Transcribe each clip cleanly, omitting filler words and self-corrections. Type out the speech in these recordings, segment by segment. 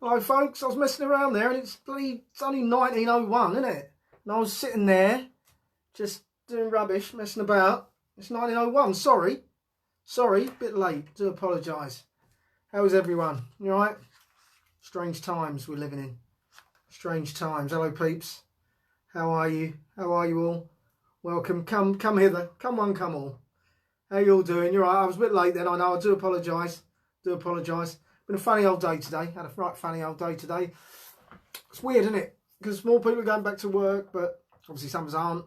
Hello folks, I was messing around there and it's only 1901, isn't it? And I was sitting there just doing rubbish, messing about. It's 1901, sorry, bit late, do apologise. How is everyone? You alright? Strange times we're living in. Strange times. Hello peeps. How are you? How are you all? Welcome, come hither. Come one, come all. How you all doing? You're right, I was a bit late then, I know, I do apologise. Been a funny old day today. Had a right funny old day today. It's weird, isn't it? Because more people are going back to work, but obviously some of us aren't.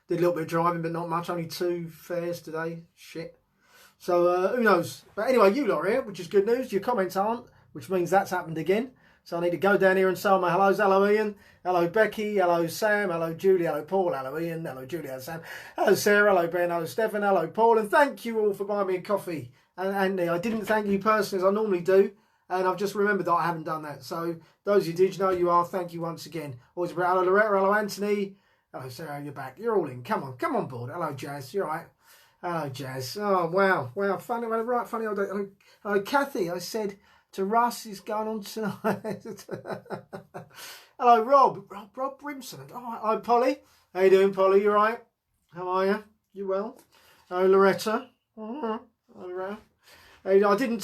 Did a little bit of driving, but not much. Only 2 fares today. Shit. So who knows? But anyway, you lot are here, which is good news. Your comments aren't, which means that's happened again. So I need to go down here and say my hellos. Hello Ian. Hello Becky. Hello Sam. Hello Julie. Hello Paul. Hello Ian. Hello Julie. Hello Sam. Hello Sarah. Hello Ben. Hello Stefan. Hello Paul. And thank you all for buying me a coffee. And I didn't thank you personally as I normally do, and I've just remembered that I haven't done that. So those who did, you know you are. Thank you once again. Always about hello Loretta, hello Anthony, hello Sarah, you're back. You're all in. Come on board. Hello Jazz, you're right. Hello Jazz. Oh wow, funny, right, funny old day. Hello Kathy. I said to Russ, he's going on tonight. Hello Rob Brimson. Oh, hi Polly. How you doing, Polly? You right? How are you? You well? Hello Loretta. I didn't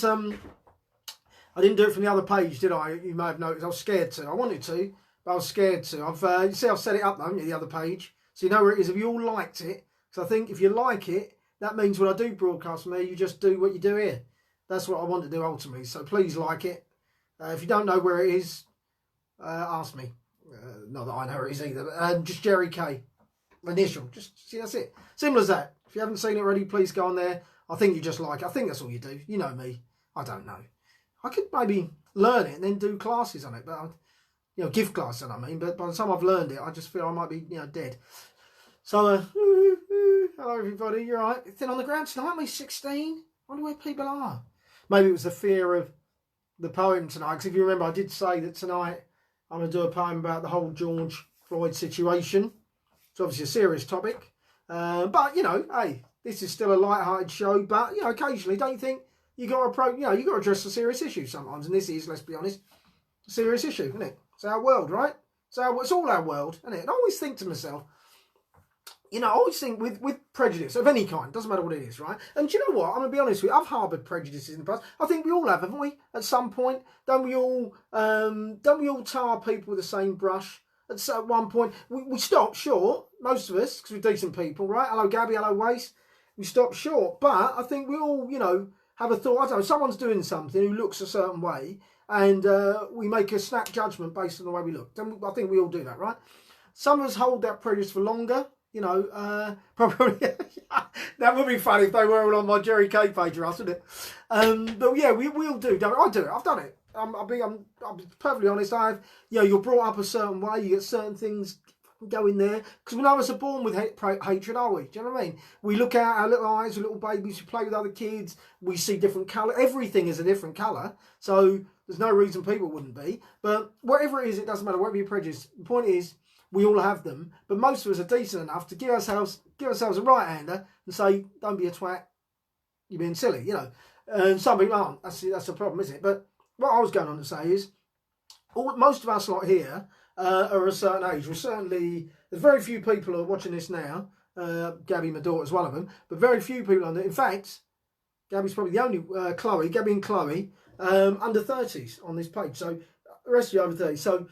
do it from the other page, did I? You may have noticed. I was scared to. I wanted to, but I was scared to. You see, I've set it up though, the other page, so you know where it is. If you all liked it, so I think if you like it, that means when I do broadcast from here, you just do what you do here. That's what I want to do ultimately. So please like it. If you don't know where it is, ask me. Not that I know where it is either. But, just Jerry K. Initial. Just see, that's it. Simple as that. If you haven't seen it already, please go on there. I think you just like it. I think that's all you do. You know me. I don't know. I could maybe learn it and then do classes on it, but give classes on it, I mean. But by the time I've learned it, I just feel I might be, dead. So, hello everybody. You're right. Thin on the ground tonight. Aren't we 16? Wonder where people are. Maybe it was the fear of the poem tonight. Because if you remember, I did say that tonight I'm going to do a poem about the whole George Floyd situation. It's obviously a serious topic, but hey. This is still a light-hearted show, but occasionally, don't you think you got to you got to address a serious issue sometimes? And this is, let's be honest, a serious issue, isn't it? It's our world, right? It's all our world, isn't it? And I always think to myself, I always think with prejudice of any kind, doesn't matter what it is, right? And do you know what? I'm gonna be honest with you. I've harboured prejudices in the past. I think we all have, haven't we? At some point, don't we all tar people with the same brush? At one point, we stop short, most of us, because we're decent people, right? Hello, Gabby. Hello, Wace. We stop short, but I think we all, have a thought. I don't know, someone's doing something who looks a certain way, and we make a snap judgment based on the way we look. I think we all do that, right? Some of us hold that prejudice for longer, probably. That would be funny if they were all on my Jerry K page, Russ, wouldn't it? But yeah, we all do. I do it. I've done it. I'll be perfectly honest. You're brought up a certain way. You get certain things go in there, because none of us are born with hatred, are we? Do you know what I mean? We look out our little eyes, we're little babies, we play with other kids, we see different colour. Everything is a different colour, so there's no reason people wouldn't be. But whatever it is, it doesn't matter. Whatever your prejudice, the point is we all have them. But most of us are decent enough to give ourselves a right-hander and say, "Don't be a twat, you're being silly," And some people aren't. That's the problem, isn't it? But what I was going on to say is, most of us lot here are a certain age. There's very few people who are watching this now. Gabby, my daughter's one of them, but very few people on it. In fact, Gabby's probably the only Gabby and Chloe under 30s on this page. So the rest of you over 30. So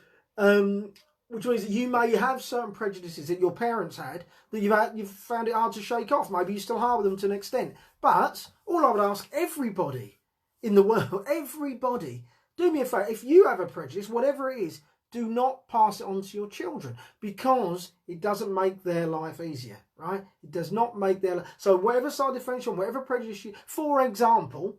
which means that you may have certain prejudices that your parents had that you've found it hard to shake off. Maybe you still harbour them to an extent. But all I would ask everybody in the world, everybody, do me a favour. If you have a prejudice, whatever it is, do not pass it on to your children, because it doesn't make their life easier, right? It does not make their life. So whatever side differential, whatever prejudice for example,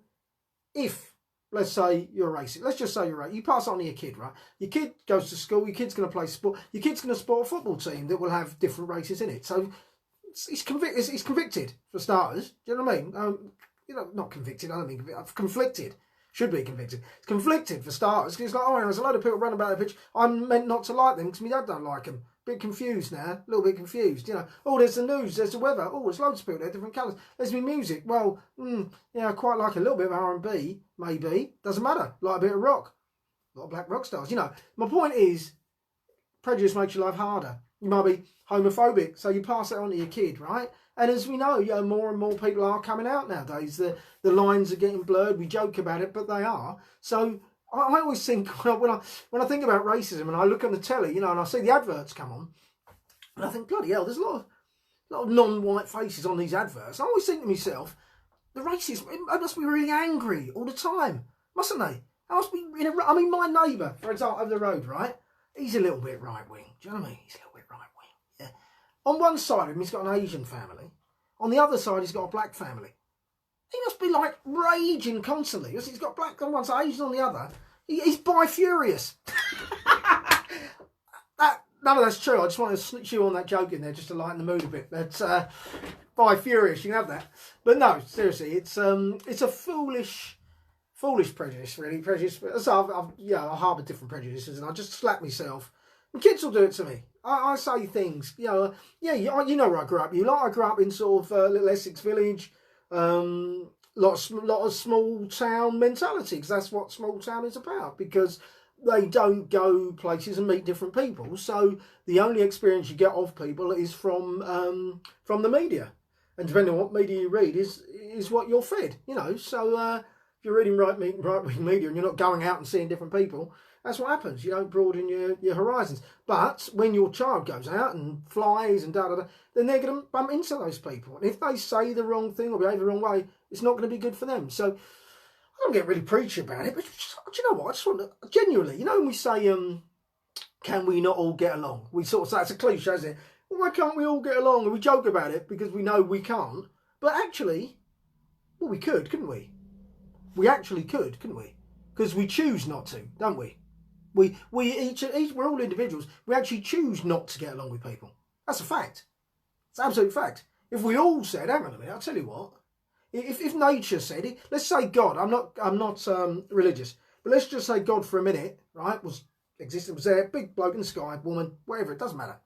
if, let's say you're a racist, let's just say you're racist, you pass it on to your kid, right? Your kid goes to school, your kid's going to play sport, your kid's going to support a football team that will have different races in it. So he's convicted, for starters. Do you know what I mean? Not convicted, I don't mean convicted, conflicted. Should be convicted. It's conflicted for starters, because it's like, there's a load of people running about the pitch. I'm meant not to like them because my dad don't like them. Bit confused now, a little bit confused. There's the news, there's the weather. There's loads of people there, different colours. There's me music. I quite like a little bit of R&B, maybe. Doesn't matter. Like a bit of rock. A lot of black rock stars. You know, my point is, prejudice makes your life harder. You might be homophobic, so you pass it on to your kid, right? And as we know, more and more people are coming out nowadays. The lines are getting blurred. We joke about it, but they are. So I always think, when I think about racism and I look on the telly, you know, and I see the adverts come on, and I think, bloody hell, there's a lot of non-white faces on these adverts. And I always think to myself, the racists, they must be really angry all the time, mustn't they? I must be I mean, my neighbour, for example, over the road, right? He's a little bit right-wing. Do you know what I mean? He's a little bit right-wing. Yeah. On one side of him, he's got an Asian family. On the other side, he's got a black family. He must be like raging constantly. He's got black on one side, Asian on the other. He's bi-furious. None of that's true. I just want to chew on that joke in there just to lighten the mood a bit. But bi-furious, you can have that. But no, seriously, it's a foolish prejudice, really. Prejudice. So I harbour different prejudices, and I just slap myself. And kids will do it to me. I say things, you know where I grew up. I grew up in sort of little Essex village. Lot of small town mentality, because that's what small town is about. Because they don't go places and meet different people, so the only experience you get of people is from the media, and depending on what media you read is what you're fed. You know, so if you're reading right-wing media and you're not going out and seeing different people, that's what happens. You don't broaden your horizons. But when your child goes out and flies and da-da-da, then they're going to bump into those people. And if they say the wrong thing or behave the wrong way, it's not going to be good for them. So I don't get really preachy about it, but do you know what? I just want to, genuinely, you know when we say, can we not all get along? We sort of say, it's a cliche, isn't it? Well, why can't we all get along? And we joke about it because we know we can't. But actually, well, we could, couldn't we? We actually could, couldn't we? Because we choose not to, don't we? We each we're all individuals. We actually choose not to get along with people. That's a fact. It's an absolute fact. If we all said, hang on a minute, I'll tell you what. If nature said it, let's say God. I'm not religious, but let's just say God for a minute, right? Was there, big bloke in the sky, woman, whatever, it doesn't matter,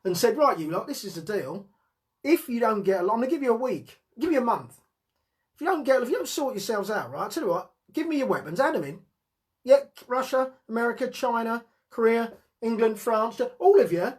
and said, right, you lot, this is the deal. If you don't get along, I'm gonna give you a week, give you a month. If you don't sort yourselves out, right? I'll tell you what, give me your weapons, add them in. Yeah, Russia, America, China, Korea, England, France, all of you,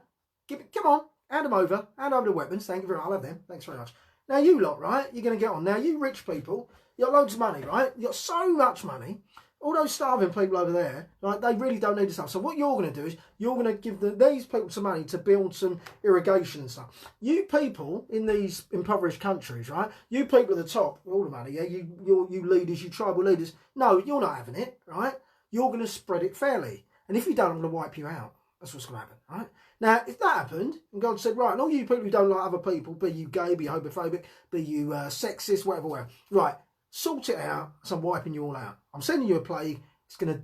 come on, hand over the weapons. Thank you very much. I'll have them. Thanks very much. Now you lot, right, you're going to get on. Now you rich people, you got loads of money, right? You got so much money. All those starving people over there, like, they really don't need the stuff. So what you're going to do is you're going to give these people some money to build some irrigation and stuff. You people in these impoverished countries, right? You people at the top, all the money, yeah, you leaders, you tribal leaders. No, you're not having it, right? You're going to spread it fairly. And if you don't, I'm going to wipe you out. That's what's going to happen, right? Now, if that happened, and God said, right, and all you people who don't like other people, be you gay, be you homophobic, be you sexist, whatever, right, sort it out, so I'm wiping you all out. I'm sending you a plague, it's going to,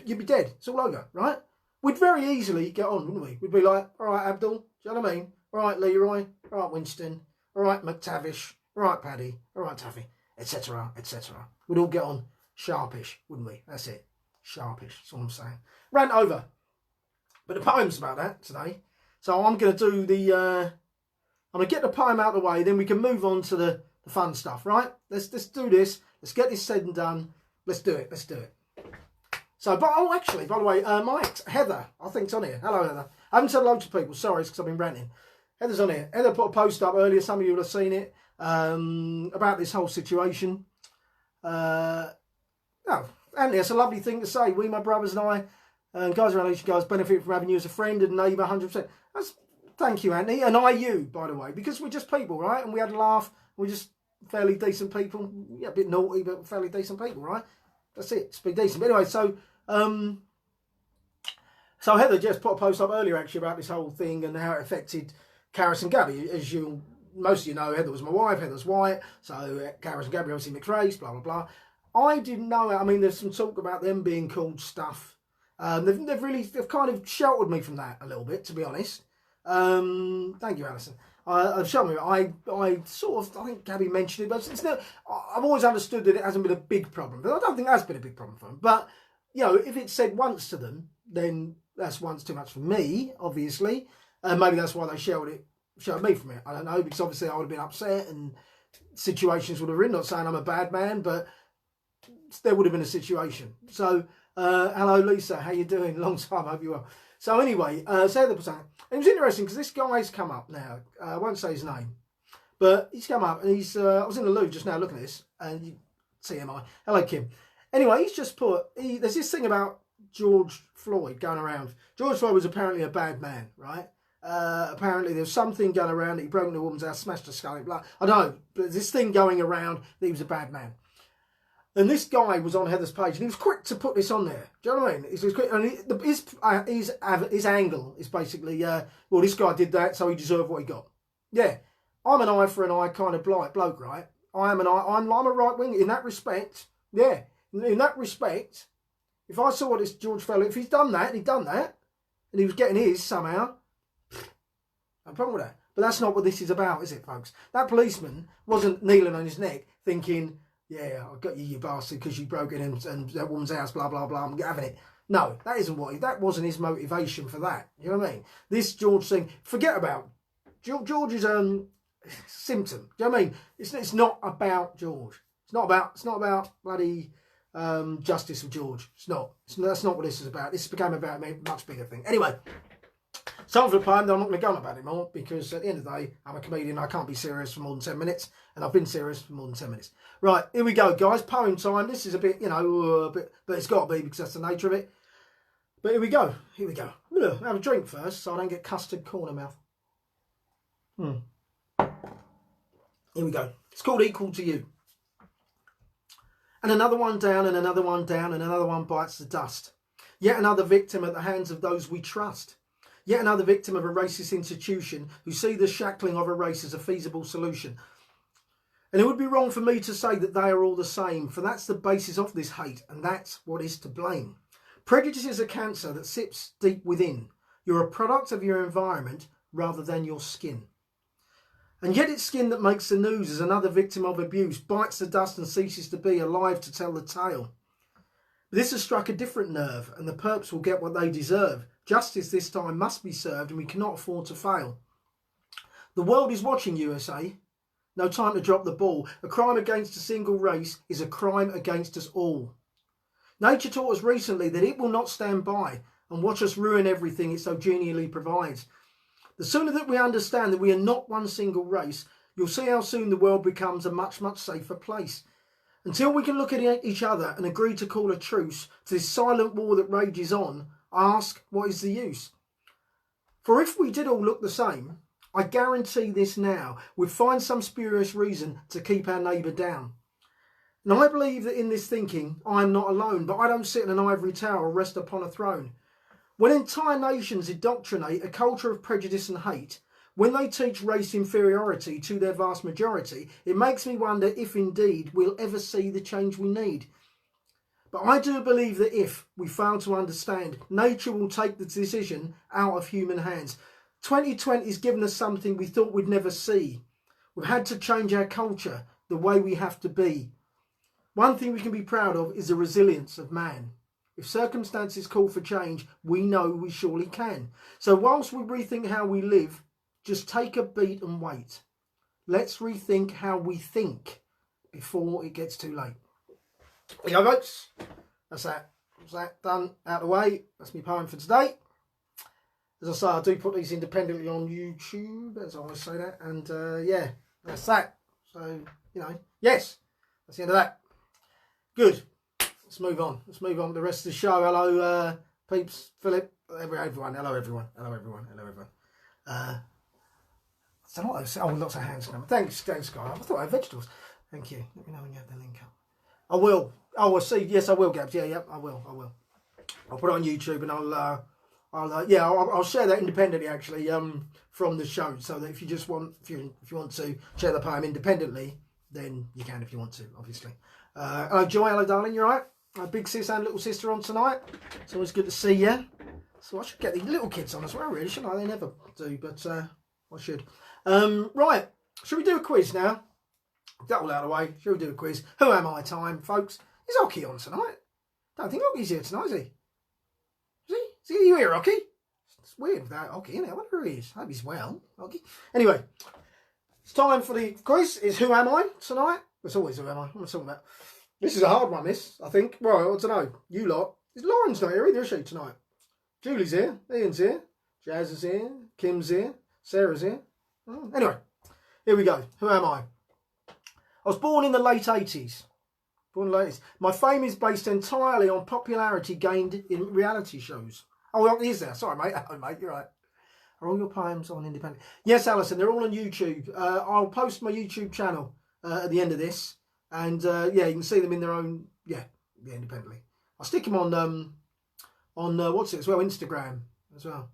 you'd be dead. It's all over, right? We'd very easily get on, wouldn't we? We'd be like, all right, Abdul, do you know what I mean? All right, Leroy, all right, Winston, all right, McTavish, all right, Paddy, all right, Taffy, etc., etc. We'd all get on sharpish, wouldn't we? That's it. Sharpish, that's all I'm saying. Rant over. But the poem's about that today. So I'm going to do I'm going to get the poem out of the way, then we can move on to the fun stuff, right? Let's do this. Let's get this said and done. Let's do it. So, actually, by the way, my ex, Heather, I think it's on here. Hello, Heather. I haven't said hello to people. Sorry, it's because I've been ranting. Heather's on here. Heather put a post up earlier. Some of you will have seen it, about this whole situation. And it's a lovely thing to say. We, my brothers and I, and guys around Asian guys, benefit from having you as a friend and neighbour, 100%. Thank you, Anthony. And you, by the way, because we're just people, right? And we had a laugh. We're just fairly decent people. Yeah, a bit naughty, but fairly decent people, right? That's it. Just be decent. But anyway, so Heather just put a post up earlier, actually, about this whole thing and how it affected Karis and Gabby. As most of you know, Heather was my wife. Heather's white. So Karis and Gabby obviously mixed race, blah, blah, blah. I didn't know. I mean, there's some talk about them being called stuff. They've kind of sheltered me from that a little bit, to be honest. Thank you, Alison. I've shown me. I think Gabby mentioned it, but I've always understood that it hasn't been a big problem. But I don't think it has been a big problem for them. But you know, if it's said once to them, then that's once too much for me, obviously. Maybe that's why they sheltered me from it. I don't know, because obviously I would have been upset and situations would have written. Not saying I'm a bad man, but there would have been a situation. So, hello Lisa, how you doing? Long time, hope you well. So anyway, say the percent. It was interesting because this guy's come up now. I won't say his name, but he's come up and he's. I was in the loo just now looking at this, and you TMI. Hello Kim. Anyway, he's just put. There's this thing about George Floyd going around. George Floyd was apparently a bad man, right? Apparently there's something going around that he broke into a woman's house, smashed her skull, blah. I don't know, but there's this thing going around that he was a bad man. And this guy was on Heather's page, and he was quick to put this on there. Do you know what I mean? He was quick, and his angle is basically, well, this guy did that, so he deserved what he got. Yeah, I'm an eye for an eye kind of bloke, right? I'm a right wing in that respect. Yeah, in that respect, if I saw this George fellow, if he's done that, and he was getting his somehow, no problem with that. But that's not what this is about, is it, folks? That policeman wasn't kneeling on his neck thinking, yeah, I got you, you bastard, because you broke in and that woman's house, blah, blah, blah, I'm having it. No, that isn't that wasn't his motivation for that. You know what I mean? This George thing, forget about. George is a symptom. Do you know what I mean? It's not about George. It's not about bloody justice of George. That's not what this is about. This became about a much bigger thing. Anyway, time for the poem. I'm not going to go on about it more because at the end of the day, I'm a comedian. I can't be serious for more than 10 minutes, and I've been serious for more than 10 minutes. Right, here we go, guys. Poem time. This is a bit, but it's got to be because that's the nature of it. But here we go. Here we go. I'm going to have a drink first so I don't get custard corner mouth. Here we go. It's called Equal to You. And another one down, and another one down, and another one bites the dust. Yet another victim at the hands of those we trust. Yet another victim of a racist institution who see the shackling of a race as a feasible solution. And it would be wrong for me to say that they are all the same, for that's the basis of this hate, and that's what is to blame. Prejudice is a cancer that sits deep within. You're a product of your environment rather than your skin. And yet it's skin that makes the news as another victim of abuse bites the dust and ceases to be alive to tell the tale. But this has struck a different nerve, and the perps will get what they deserve. Justice this time must be served, and we cannot afford to fail. The world is watching, USA. No time to drop the ball. A crime against a single race is a crime against us all. Nature taught us recently that it will not stand by and watch us ruin everything it so genially provides. The sooner that we understand that we are not one single race, you'll see how soon the world becomes a much, much safer place. Until we can look at each other and agree to call a truce to this silent war that rages on, I ask, what is the use? For if we did all look the same, I guarantee this now, we'd find some spurious reason to keep our neighbour down. And I believe that in this thinking, I am not alone, but I don't sit in an ivory tower or rest upon a throne. When entire nations indoctrinate a culture of prejudice and hate, when they teach race inferiority to their vast majority, it makes me wonder if indeed we'll ever see the change we need. But I do believe that if we fail to understand, nature will take the decision out of human hands. 2020 has given us something we thought we'd never see. We've had to change our culture the way we have to be. One thing we can be proud of is the resilience of man. If circumstances call for change, we know we surely can. So whilst we rethink how we live, just take a beat and wait. Let's rethink how we think before it gets too late. There you go, folks. That's that. That's that done, out of the way. That's my poem for today. As I say, I do put these independently on YouTube, as I always say that. And yeah, that's that. So, yes, that's the end of that. Good. Let's move on. Let's move on to the rest of the show. Hello, peeps, Philip, everyone. Hello, everyone. Hello, everyone. Hello, everyone. So lots of hands coming. Thanks, Guy. I thought I had vegetables. Thank you. Let me know when you have the link up. I will. Oh, I see. Yes, I will, Gabs. Yeah, I will. I'll put it on YouTube and I'll share that independently actually from the show, so that if you want to share the poem independently, then you can if you want to, obviously. Hello, Joy. Hello, darling. You all right? My big sis and little sister on tonight. It's always good to see you. So I should get the little kids on as well, really, shouldn't I? They never do, but I should. Right, should we do a quiz now? That all out of the way. Should we do a quiz? Who am I time, folks? Is Ocky on tonight? Don't think Ocky's here tonight, is he? Is he you here, Ocky? It's weird without Ocky, isn't it? I wonder who he is. I hope he's well, Ocky. Anyway, it's time for the quiz. Is Who Am I tonight? It's always Who Am I? What am I talking about? This is a hard one, this, I think. Well, I don't know. You lot. Lauren's not here either, is she, tonight? Julie's here. Ian's here. Jazz is here. Kim's here. Sarah's here. Oh, anyway, here we go. Who am I? I was born in the late 80s. Born in the late 80s. My fame is based entirely on popularity gained in reality shows. Oh, well, here's there. Sorry, mate. Oh, mate, you're right. Are all your poems on Independent? Yes, Alison, they're all on YouTube. I'll post my YouTube channel at the end of this. And, yeah, you can see them in their own, yeah, independently. I'll stick them on what's it as well, Instagram as well.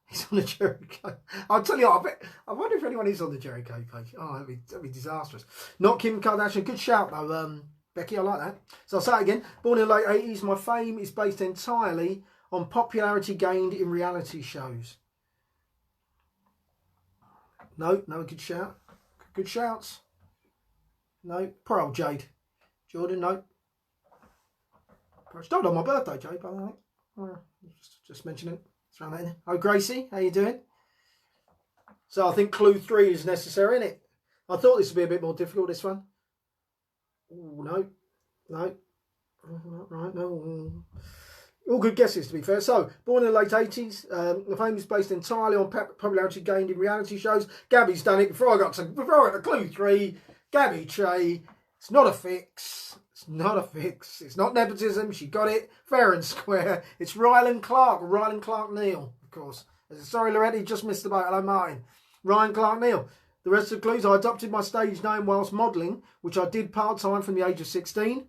He's on the Jericho. I'll tell you what, I wonder if anyone is on the Jericho page. Oh, that'd be disastrous. Not Kim Kardashian. Good shout, though, Becky. I like that. So I'll say it again. Born in the late 80s, my fame is based entirely on popularity gained in reality shows. No, good shout. Good shouts. No, poor old Jade. Jordan, no. It's died on my birthday, Jade, by the way. Just mentioning it. Throw that in. Oh, Gracie, how you doing? So I think clue 3 is necessary, isn't it? I thought this would be a bit more difficult, this one. Ooh, no. Right, no. All good guesses, to be fair. So, born in the late 80s, the fame is based entirely on popularity gained in reality shows. Gabby's done it before I got to clue 3. Gabby Che. It's not a fix. It's not a fix. It's not nepotism. She got it fair and square. It's Rylan Clark. Rylan Clark Neal, of course. Sorry, Loretti, just missed the boat. Hello, Martin. Ryan Clark Neal. The rest of the clues: I adopted my stage name whilst modelling, which I did part-time from the age of 16.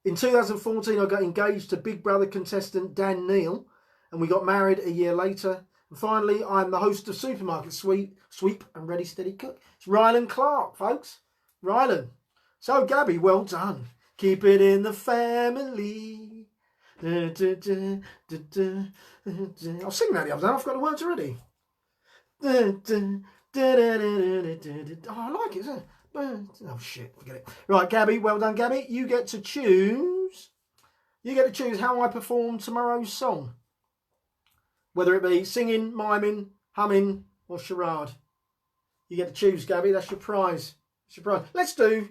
In 2014, I got engaged to Big Brother contestant Dan Neal, and we got married a year later. And finally, I'm the host of Supermarket Sweep and Ready Steady Cook. It's Rylan Clark, folks. Rylan. So, Gabby, well done. Keep it in the family. I'll sing that the other day. I've got the words already. Oh, I like it, isn't it? Oh, shit. Forget it. Right, Gabby. Well done, Gabby. You get to choose. You get to choose how I perform tomorrow's song. Whether it be singing, miming, humming, or charade. You get to choose, Gabby. That's your prize. That's your prize. Let's do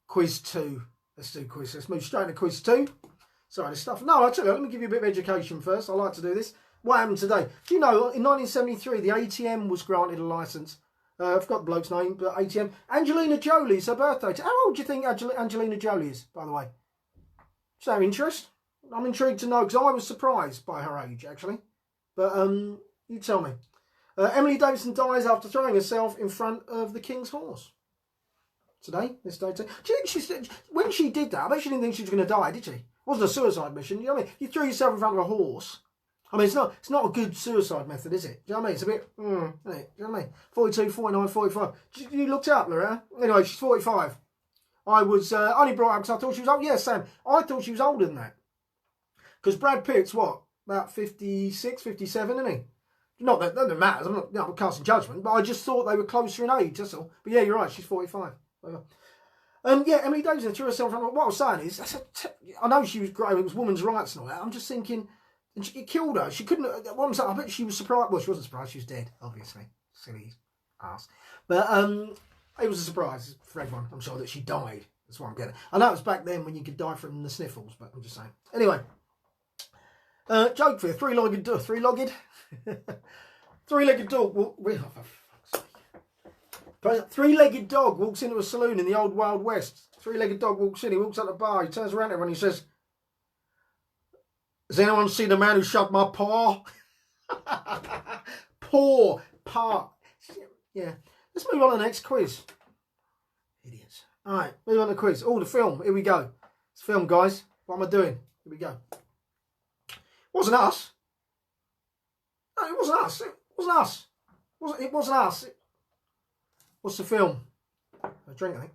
quiz 2. Let's do quiz. Let's move straight into quiz 2. Sorry, this stuff. No, I'll tell you, let me give you a bit of education first. I like to do this. What happened today? Do you know, in 1973, the ATM was granted a licence. I've got the bloke's name, but ATM. Angelina Jolie, it's her birthday. How old do you think Angelina Jolie is, by the way? Is that of interest? I'm intrigued to know, because I was surprised by her age, actually. But you tell me. Emily Davidson dies after throwing herself in front of the King's horse. Today, this day. Do you think when she did that, I bet she didn't think she was going to die, did she? It wasn't a suicide mission. You know what I mean? You threw yourself in front of a horse. I mean, it's not a good suicide method, is it? Do you know what I mean? It's a bit, isn't it? Do you know what I mean? 42, 49, 45. You looked up, Loretta. Anyway, she's 45. I was only brought up because I thought she was old. Yeah, Sam, I thought she was older than that. Because Brad Pitt's what? About 56, 57, isn't he? Not that doesn't matter. I'm not casting judgment, but I just thought they were closer in age, that's all. But yeah, you're right, she's 45. Yeah, Emily Davidson threw herself in front of, what I was saying is, I know she was great, it was women's rights and all that. I'm just thinking, and it killed her. She couldn't. What I'm saying, I bet she was surprised. Well, she wasn't surprised. She was dead, obviously. Silly ass. But it was a surprise for everyone. I'm sure that she died. That's what I'm getting. I know it was back then when you could die from the sniffles, but I'm just saying. Anyway, joke for you. Three-legged dog. Three-legged dog walks into a saloon in the old Wild West. Three-legged dog walks in. He walks up the bar. He turns around to everyone and he says, "Has anyone seen the man who shot my paw?" Paw. Yeah. Let's move on to the next quiz. Idiots. All right, move on to the quiz. Oh, the film. Here we go. It's film, guys. What am I doing? Here we go. It wasn't us. No, it wasn't us. It wasn't us. It wasn't us. What's the film? A drink, I think.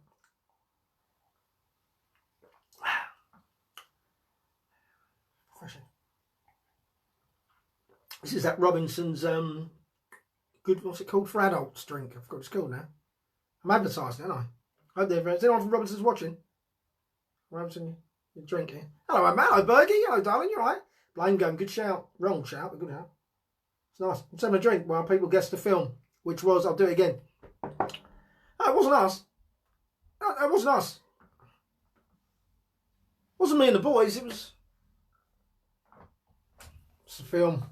This is that Robinson's good, what's it called, for adults drink. I forgot what it's called now. I'm advertising, aren't I? I hope is anyone from Robinson's watching? Robinson, you drink here. Hello, man. Hello, Bergie. Hello, darling. You alright? Blame game. Good shout. Wrong shout, but good shout. It's nice. I'm having a drink while people guess the film, which was, I'll do it again. No, it wasn't us. No, it wasn't us. Wasn't Me and the Boys, it's a film.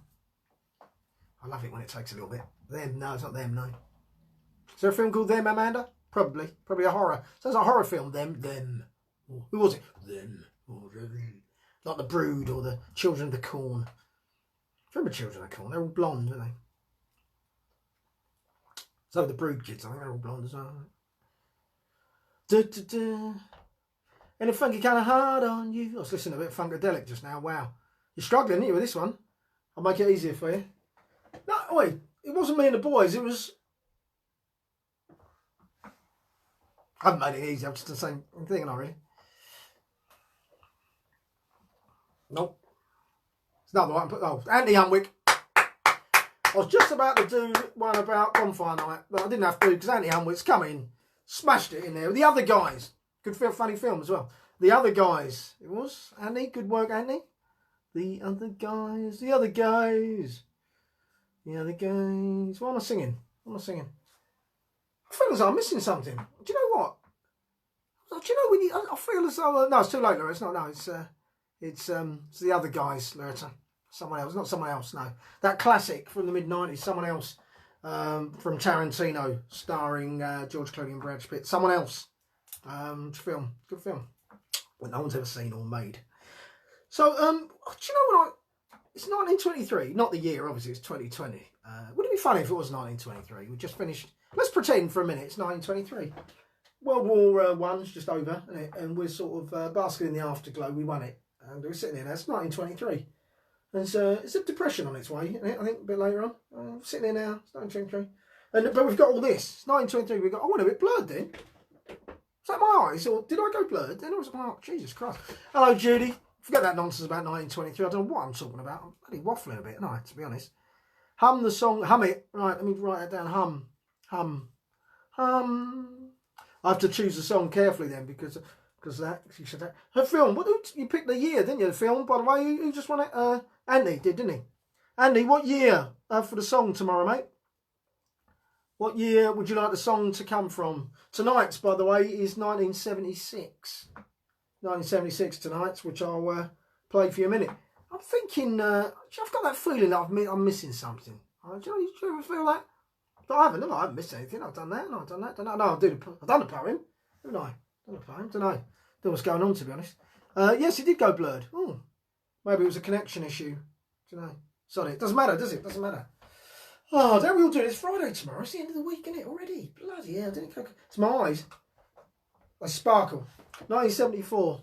I love it when it takes a little bit. Them, no, it's not Them, no. Is there a film called Them, Amanda? Probably a horror. Sounds like a horror film. Them. Or, who was it? Them. Like The Brood or The Children of the Corn. Remember Children of the Corn? They're all blonde, aren't they? So The Brood kids, I think they're all blonde as well. And a funky kind of hard on you. I was listening to a bit of Funkadelic just now. Wow. You're struggling, aren't you, with this one? I'll make it easier for you. No, wait. It wasn't Me and the Boys. It was... I haven't made it easy. I'm just the same thing, not really. Nope. It's not the one. Oh, Andy Hunwick. I was just about to do one about Bonfire Night, but I didn't have to because Andy Hunwick's come in, smashed it in there. The other guys. Good funny film as well. The other guys. It was Andy. Good work, Andy. The other guys. The other guys. The other guys. What am I singing? What am I singing? I feel as though I'm missing something. Do you know what? Do you know when you? I feel as though no, it's too late, Loretta. It's not. No, it's the other guys, Loretta. Someone else, not someone else. No, that classic from the mid-90s. Someone else from Tarantino, starring George Clooney and Brad Pitt. Someone else. Film, good film. Well, no one's ever seen or made. So, do you know what? It's 1923, not the year. Obviously, it's 2020. Would it be funny if it was 1923? We just finished. Let's pretend for a minute it's 1923. World War One's just over, and we're sort of basking in the afterglow. We won it, and we're sitting there now. It's 1923. And it's a depression on its way, I think, a bit later on. Sitting there now, it's 1923. But we've got all this. It's 1923. We've got, I went a bit blurred then. Was that my eyes? Or did I go blurred? Then it was my eyes. Jesus Christ. Hello, Judy. Forget that nonsense about 1923. I don't know what I'm talking about. I'm bloody waffling a bit, no, to be honest. Hum the song. Hum it. Right, let me write it down. Hum. I have to choose the song carefully then because that, she said that. Her film, you picked the year, didn't you, the film? By the way, who just won it? Andy did, didn't he? Andy, what year for the song tomorrow, mate? What year would you like the song to come from? Tonight's, by the way, is 1976. 1976 tonight's, which I'll play for you in a minute. I'm thinking, I've got that feeling that I'm missing something. Do you ever feel that? But I haven't missed anything. I've done that, no, I've done that, No, I've done the poem, haven't I? Done the poem, don't know what's going on, to be honest. Yes, it did go blurred. Oh, maybe it was a connection issue. Don't know. Sorry, it doesn't matter, does it? Doesn't matter. Oh, don't we all do it? It's Friday tomorrow. It's the end of the week, isn't it, already? Bloody hell, didn't it? It's my eyes. They sparkle. 1974.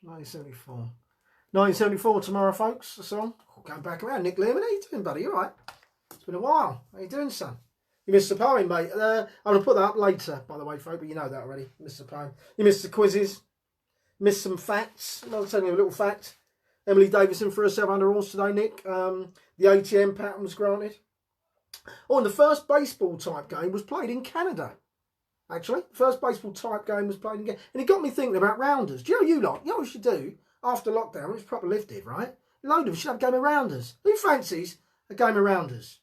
1974 tomorrow, folks. The song. Going back around. Nick Lehman, how you doing, buddy? You all right? It's been a while. How you doing, son? You missed the poem, mate. I'm going to put that up later, by the way, folk, but you know that already. You missed the poem. You missed the quizzes. Missed some facts. I'll tell you a little fact. Emily Davison threw herself under horse today, Nick. The ATM patent was granted. Oh, and the first baseball type game was played in Canada. Actually, the first baseball type game was played in Canada. And it got me thinking about rounders. Do you know what you should do after lockdown when it's proper lifted, right? A load of us should have a game of rounders. Who fancies a game of rounders?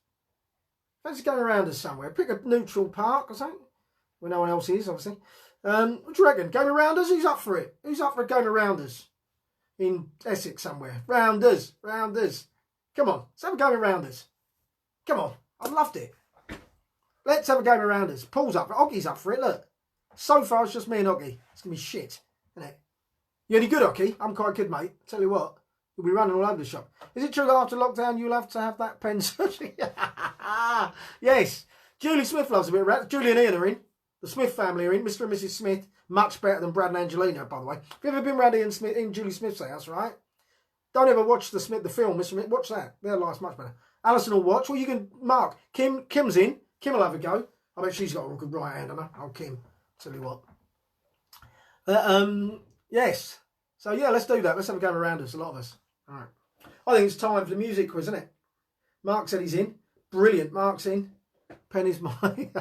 Fancy going around us somewhere. Pick a neutral park or something. Where no one else is, obviously. What do you reckon? Game of rounders? Who's up for it? Who's up for a game of rounders? In Essex somewhere. Rounders. Come on. Let's have a game of rounders. Come on. I've loved it. Let's have a game of rounders. Paul's up for it. Oggy's up for it, look. So far, it's just me and Oggy. It's going to be shit, isn't it? You any good, Oggy? I'm quite good, mate. Tell you what. You'll be running all over the shop. Is it true that after lockdown you'll have to have that pen surgery? Yes. Julie Smith loves a bit of rap. Julie and Ian are in. The Smith family are in. Mr. and Mrs. Smith. Much better than Brad and Angelina, by the way. Have you ever been round in Julie Smith's house, right? Don't ever watch the film, Mr. Smith. Watch that. Their life's much better. Alison will watch. Well, you can mark. Kim's in. Kim will have a go. I bet she's got a good right hand on her. Oh, Kim. Tell you what. Yes. So, yeah, let's do that. Let's have a go around us, a lot of us. All right. I think it's time for the music quiz, isn't it? Mark said he's in. Brilliant. Mark's in. Pen is mine.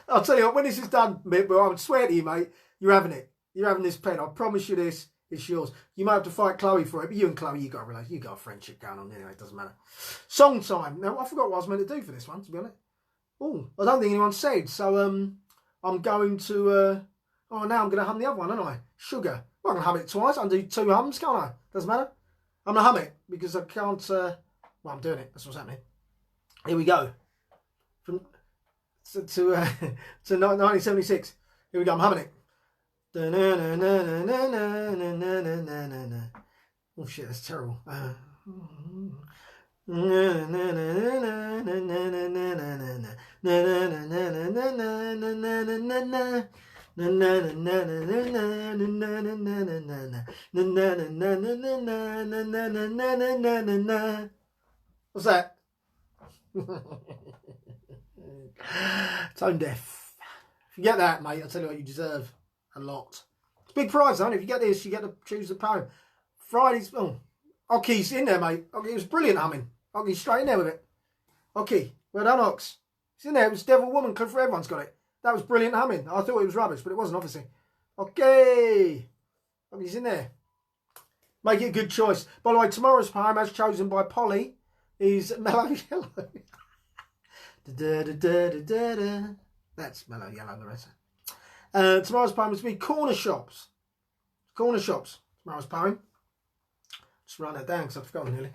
I'll tell you what, when this is done, Mick, but I would swear to you, mate, you're having it. You're having this pen. I promise you this. It's yours. You might have to fight Chloe for it, but you and Chloe, you got a friendship going on anyway. It doesn't matter. Song time. Now, I forgot what I was meant to do for this one, to be honest. Oh, I don't think anyone said. So, I'm going to... now I'm going to hum the other one, aren't I? Sugar. Well, I can hum it twice. I can do 2 hums, can't I? Doesn't matter. I'm going to hum it because I can't... well, I'm doing it. That's what's happening. Here we go. To 1976. Here we go. I'm humming it. Oh shit, that's terrible. What's that? Tone deaf. If you get that, mate, I'll tell you what, you deserve a lot. It's a big prize, though. If you get this, you get to choose the poem. Friday's... Oh, Ocky's in there, mate. Ocky, it was brilliant humming. Ocky's straight in there with it. Ocky, well done, Ox. It's in there. It was Devil Woman. Clifford, everyone's got it. That was brilliant humming. I thought it was rubbish, but it wasn't, obviously. Okay. Ocky's in there. Make it a good choice. By the way, tomorrow's poem, as chosen by Polly, is Mellow Yellow. That's Mellow Yellow, the rest. Tomorrow's poem is to be Corner Shops. Corner Shops. Tomorrow's poem. Just write that down because I've forgotten nearly.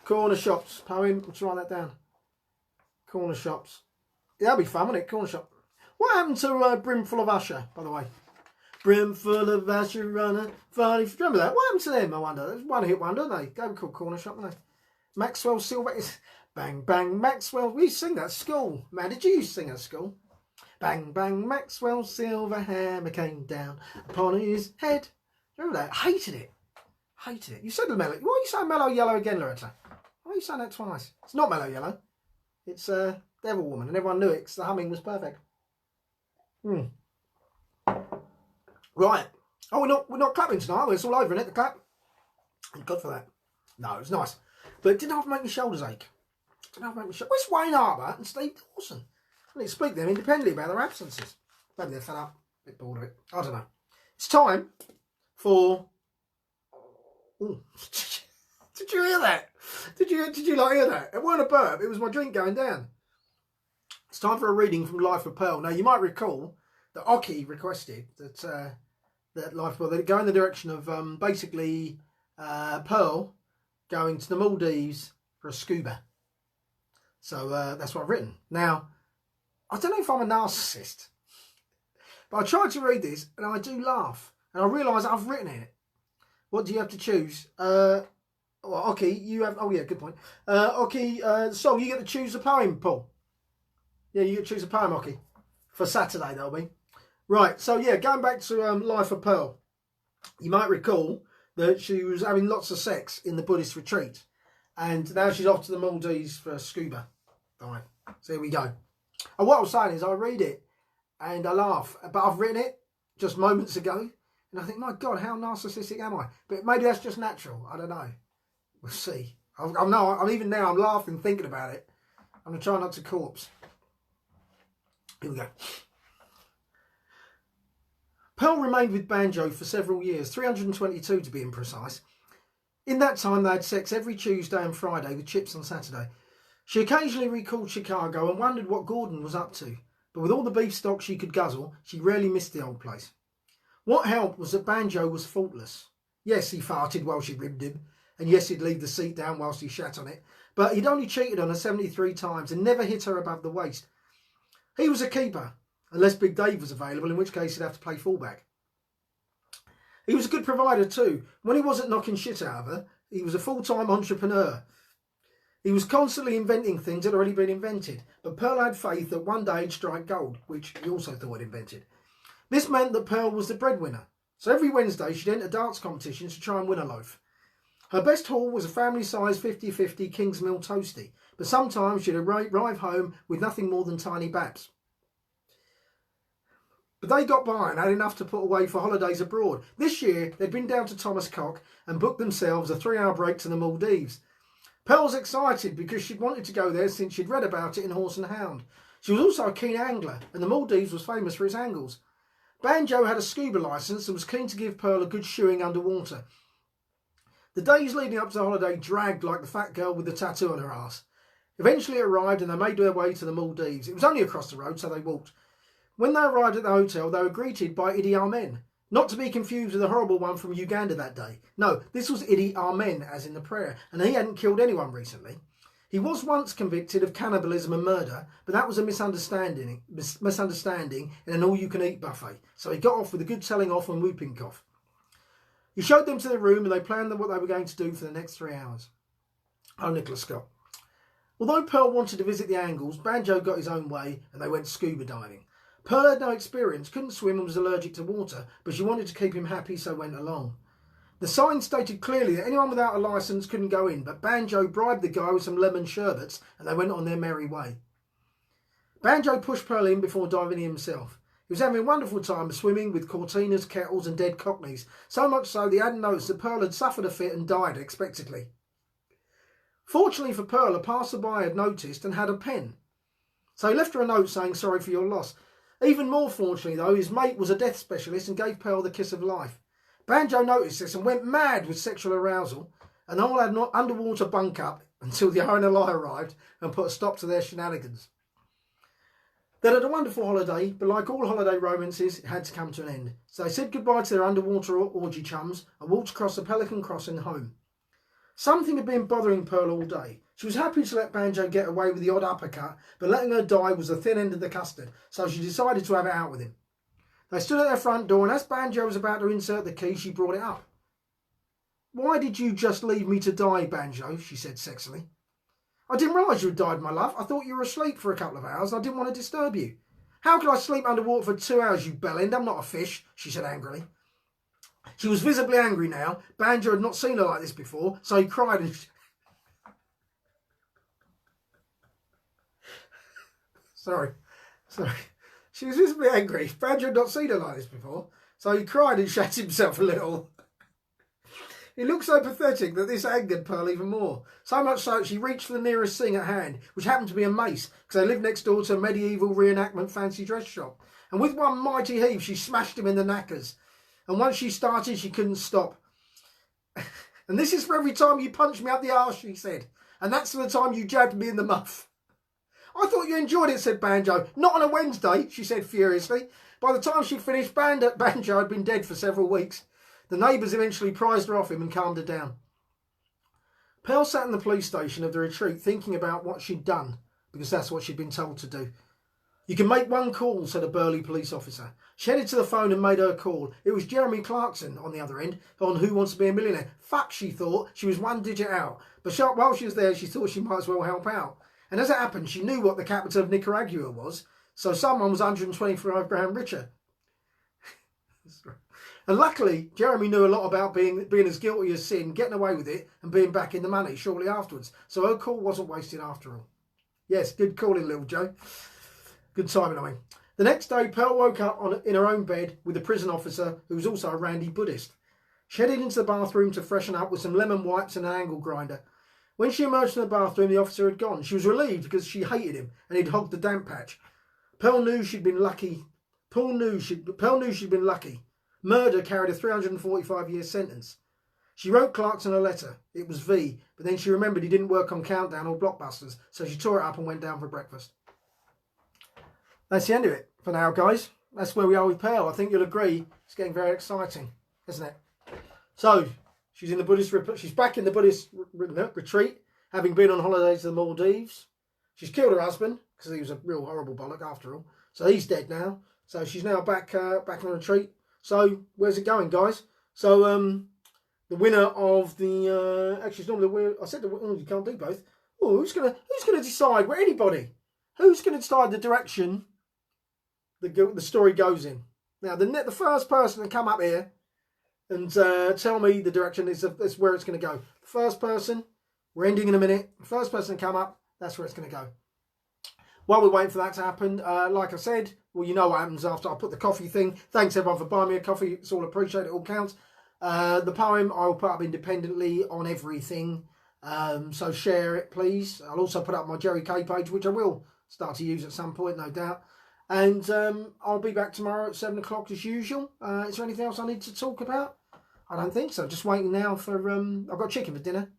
Corner Shops. Poem. Let's write that down. Corner Shops. Yeah, that'll be fun, won't it? Corner Shop. What happened to Brimful of Usher, by the way? Brimful of Usher runner. Funny. Remember that? What happened to them, I wonder? It was one hit wonder, didn't they? They were called Corner Shop, weren't they? Maxwell Silver. Bang, bang, Maxwell. We used to sing that at school. Man, did you used to sing at school? Bang, bang, Maxwell silver hammer came down upon his head. Remember that? Hated it. Hated it. You said the mellow. Why are you saying Mellow Yellow again, Loretta? Why are you saying that twice? It's not Mellow Yellow. It's Devil Woman, and everyone knew it because the humming was perfect. Right. Oh, we're not clapping tonight. It's all over in it. The clap. Thank God for that. No, it was nice, but it didn't have to make my shoulders ache. Where's Wayne Harbour and Steve Dawson? I need to speak to them independently about their absences. Maybe they're fed up, a bit bored of it. I don't know. It's time for... Ooh. Did you hear that? Did you like hear that? It weren't a burp. It was my drink going down. It's time for a reading from Life of Pearl. Now, you might recall that Ocky requested that that Life of Pearl, that it go in the direction of basically Pearl going to the Maldives for a scuba. So that's what I've written. Now, I don't know if I'm a narcissist, but I tried to read this and I do laugh. And I realise I've written it. What do you have to choose? Well, okay, you have... Oh, yeah, good point. Okay, song, you get to choose a poem, Paul. Yeah, you get to choose a poem, okay. For Saturday, that'll be. Right, so, yeah, going back to Life of Pearl. You might recall that she was having lots of sex in the Buddhist retreat. And now she's off to the Maldives for scuba. All right, so here we go. And what I was saying is I read it and I laugh. But I've written it just moments ago. And I think, my God, how narcissistic am I? But maybe that's just natural. I don't know. We'll see. I'm even now, I'm laughing thinking about it. I'm going to try not to corpse. Here we go. Pearl remained with Banjo for several years, 322 to be imprecise. In that time, they had sex every Tuesday and Friday with Chips on Saturday. She occasionally recalled Chicago and wondered what Gordon was up to. But with all the beef stock she could guzzle, she rarely missed the old place. What helped was that Banjo was faultless. Yes, he farted while she ribbed him. And yes, he'd leave the seat down whilst he shat on it. But he'd only cheated on her 73 times and never hit her above the waist. He was a keeper, unless Big Dave was available, in which case he'd have to play fullback. He was a good provider too. When he wasn't knocking shit out of her, he was a full-time entrepreneur. He was constantly inventing things that had already been invented. But Pearl had faith that one day he'd strike gold, which he also thought he'd invented. This meant that Pearl was the breadwinner. So every Wednesday she'd enter dance competitions to try and win a loaf. Her best haul was a family-sized 50-50 Kingsmill toastie, but sometimes she'd arrive home with nothing more than tiny baps. But they got by and had enough to put away for holidays abroad. This year, they'd been down to Thomas Cock and booked themselves a 3-hour break to the Maldives. Pearl was excited because she'd wanted to go there since she'd read about it in Horse and Hound. She was also a keen angler, and the Maldives was famous for its angles. Banjo had a scuba licence and was keen to give Pearl a good shoeing underwater. The days leading up to the holiday dragged like the fat girl with the tattoo on her arse. Eventually it arrived and they made their way to the Maldives. It was only across the road, so they walked. When they arrived at the hotel, they were greeted by Idi Amen, Not to be confused with the horrible one from Uganda that day. No, this was Idi Amen, as in the prayer, and he hadn't killed anyone recently. He was once convicted of cannibalism and murder, but that was a misunderstanding in an all-you-can-eat buffet. So he got off with a good telling off and whooping cough. He showed them to the room and they planned what they were going to do for the next 3 hours. Oh, Nicholas Scott. Although Pearl wanted to visit the Angles, Banjo got his own way and they went scuba diving. Pearl had no experience, couldn't swim and was allergic to water, but she wanted to keep him happy, so went along. The sign stated clearly that anyone without a licence couldn't go in, but Banjo bribed the guy with some lemon sherbets and they went on their merry way. Banjo pushed Pearl in before diving in himself. He was having a wonderful time swimming with cortinas, kettles and dead cockneys, so much so that he hadn't noticed that Pearl had suffered a fit and died unexpectedly. Fortunately for Pearl, a passerby had noticed and had a pen. So he left her a note saying sorry for your loss. Even more fortunately though, his mate was a death specialist and gave Pearl the kiss of life. Banjo noticed this and went mad with sexual arousal, and all had an underwater bunk up until the RNLI arrived and put a stop to their shenanigans. They had a wonderful holiday, but like all holiday romances, it had to come to an end. So they said goodbye to their underwater orgy chums and walked across the Pelican Crossing home. Something had been bothering Pearl all day. She was happy to let Banjo get away with the odd uppercut, but letting her die was the thin end of the custard, so she decided to have it out with him. They stood at their front door, and as Banjo was about to insert the key, she brought it up. "Why did you just leave me to die, Banjo?" she said sexily. "I didn't realise you had died, my love. I thought you were asleep for a couple of hours and I didn't want to disturb you." "How could I sleep underwater for 2 hours, you bellend? I'm not a fish," she said angrily. She was visibly angry now. Banjo had not seen her like this before, so he cried and... Sorry. She was visibly angry. Banjo had not seen her like this before, so he cried and shat himself a little. He looked so pathetic that this angered Pearl even more. So much so that she reached for the nearest thing at hand, which happened to be a mace, because they lived next door to a medieval reenactment fancy dress shop. And with one mighty heave, she smashed him in the knackers. And once she started, she couldn't stop. "And this is for every time you punch me up the arse," she said. "And that's for the time you jabbed me in the muff." "I thought you enjoyed it," said Banjo. "Not on a Wednesday," she said furiously. By the time she'd finished, Banjo had been dead for several weeks. The neighbours eventually prized her off him and calmed her down. Pearl sat in the police station of the retreat thinking about what she'd done, because that's what she'd been told to do. "You can make one call," said a burly police officer. She headed to the phone and made her call. It was Jeremy Clarkson on the other end, on Who Wants to Be a Millionaire. Fuck, she thought. She was 1 digit out. But while she was there, she thought she might as well help out. And as it happened, she knew what the capital of Nicaragua was, so someone was 125 grand richer. And luckily, Jeremy knew a lot about being as guilty as sin, getting away with it, and being back in the money shortly afterwards. So her call wasn't wasted after all. Yes, good calling, little Joe. Good timing, I mean. The next day, Pearl woke up in her own bed with a prison officer who was also a randy Buddhist. She headed into the bathroom to freshen up with some lemon wipes and an angle grinder. When she emerged from the bathroom, the officer had gone. She was relieved because she hated him and he'd hogged the damp patch. Pearl knew she'd been lucky. Pearl knew she'd been lucky. Murder carried a 345-year sentence. She wrote Clarkson a letter. It was V, but then she remembered he didn't work on Countdown or Blockbusters, so she tore it up and went down for breakfast. That's the end of it for now, guys. That's where we are with Pearl. I think you'll agree it's getting very exciting, isn't it? So, she's back in the Buddhist retreat, having been on holidays to the Maldives. She's killed her husband, because he was a real horrible bollock after all. So he's dead now. So she's now back on retreat. So, where's it going, guys? So, the winner of the... actually, it's normally the winner... I said you can't do both. Oh, who's gonna decide? Well, anybody. Who's going to decide the direction the story goes in? Now, the first person to come up here and tell me the direction is where it's going to go. The first person, we're ending in a minute. The first person to come up, that's where it's going to go. While we're waiting for that to happen, like I said, well, you know what happens after I put the coffee thing. Thanks, everyone, for buying me a coffee. It's all appreciated. It all counts. The poem I will put up independently on everything. So share it, please. I'll also put up my Jerry K page, which I will start to use at some point, no doubt. And I'll be back tomorrow at 7 o'clock as usual. Is there anything else I need to talk about? I don't think so. Just waiting now for... I've got chicken for dinner.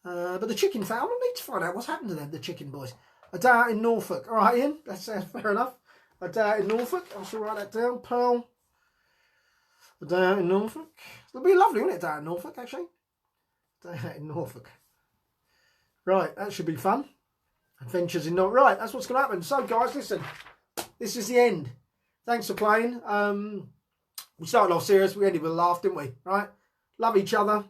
But the chicken I need to find out what's happened to them, the chicken boys. A day out in Norfolk. All right, Ian. That's fair enough. A day out in Norfolk. I shall write that down. Pearl. A day out in Norfolk. It'll be lovely, won't it, a day out in Norfolk, actually? Day out in Norfolk. Right, that should be fun. Adventures in Norfolk. Right, that's what's going to happen. So, guys, listen. This is the end. Thanks for playing. We started off serious. We ended with a laugh, didn't we? Right? Love each other.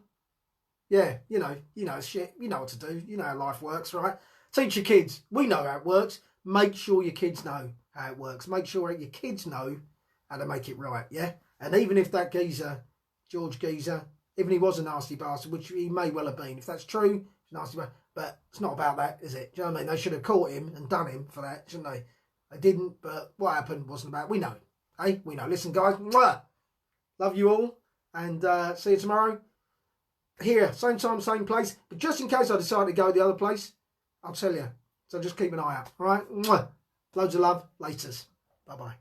Yeah, you know shit. You know what to do. You know how life works, right? Teach your kids. We know how it works. Make sure your kids know how it works. Make sure that your kids know how to make it right, yeah? And even if that geezer, George Geezer, even he was a nasty bastard, which he may well have been, if that's true, he's a nasty bastard. But it's not about that, is it? Do you know what I mean? They should have caught him and done him for that, shouldn't they? They didn't, but what happened wasn't about. We know. Hey, we know. Listen, guys. Mwah! Love you all. And see you tomorrow. Here, same time, same place. But just in case I decide to go the other place, I'll tell you. So just keep an eye out. All right? Mwah! Loads of love. Laters. Bye-bye.